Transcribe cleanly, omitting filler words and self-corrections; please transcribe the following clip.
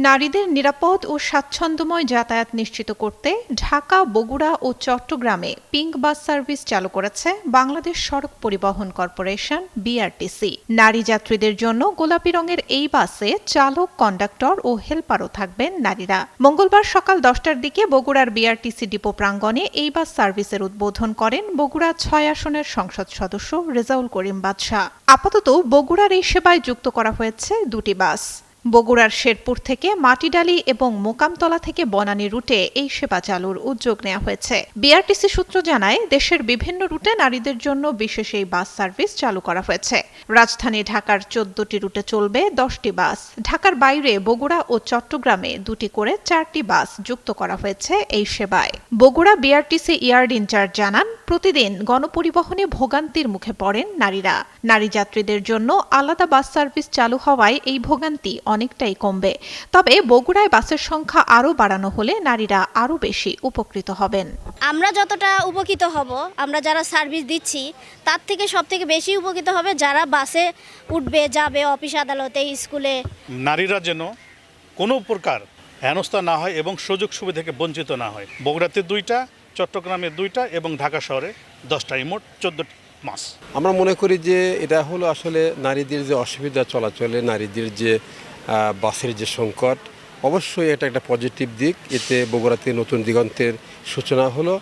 নারীদের নিরাপদ ও স্বাচ্ছন্দ্যময় যাতায়াত নিশ্চিত করতে ঢাকা, বগুড়া ও চট্টগ্রামে পিঙ্ক বাস সার্ভিস চালু করেছে বাংলাদেশ সড়ক পরিবহন কর্পোরেশন বিআরটিসি। নারী যাত্রীদের জন্য গোলাপি রঙের এই বাসে চালক, কন্ডাক্টর ও হেলপারও থাকবেন নারীরা। মঙ্গলবার সকাল 10টার দিকে বগুড়ার বিআরটিসি ডিপো প্রাঙ্গণে এই বাস সার্ভিসের উদ্বোধন করেন বগুড়া 6 আসনের সংসদ সদস্য রেজাউল করিম বাদশা। আপাতত বগুড়ার এই সেবায় যুক্ত করা হয়েছে দুটি বাস। বগুড়ার শেরপুর থেকে মাটিডালি এবং মোকামতলা থেকে বনানী রুটে এই সেবা চালুর উদ্যোগ নেওয়া হয়েছে। বিআরটিসি সূত্র জানায়, দেশের বিভিন্ন রুটে নারীদের জন্য বিশেষ এই বাস সার্ভিস চালু করা হয়েছে। রাজধানী ঢাকার 14টি রুটে চলবে 10টি বাস। ঢাকার বাইরে বগুড়া ও চট্টগ্রামে 2টি করে 4টি বাস যুক্ত করা হয়েছে এই সেবায়। বগুড়া বিআরটিসি ইয়ার্ড ইনচার্জ জানান, প্রতিদিন গণপরিবহনে ভোগান্তির মুখে পড়েন নারীরা। নারী যাত্রীদের জন্য আলাদা বাস সার্ভিস চালু হওয়ায় এই ভোগান্তি অনেকটাই কমবে। তবে বগুড়ায় বাসের সংখ্যা আরও বাড়ানো হলে নারীরা আরও বেশি উপকৃত হবেন। আমরা যতটা উপকৃত হব, আমরা যারা সার্ভিস দিচ্ছি তার থেকে সবথেকে বেশি উপকৃত হবে যারা বাসে উঠবে, যাবে অফিস, আদালতে, স্কুলে। নারীরা যেন কোনো প্রকার হেনস্থা না হয় এবং সুযোগ সুবিধা থেকে বঞ্চিত না হয়। বগুড়াতে 2টা, চট্টগ্রামে 2টা এবং ঢাকা শহরে 10টা, মোট 14 মাস। আমরা মনে করি যে এটা হলো আসলে নারীদের যে অসুবিধা চলাচলে, নারীদের যে বাসের যে সংকট, অবশ্যই এটা একটা পজিটিভ দিক। এতে বগুড়াতে নতুন দিগন্তের সূচনা হলো।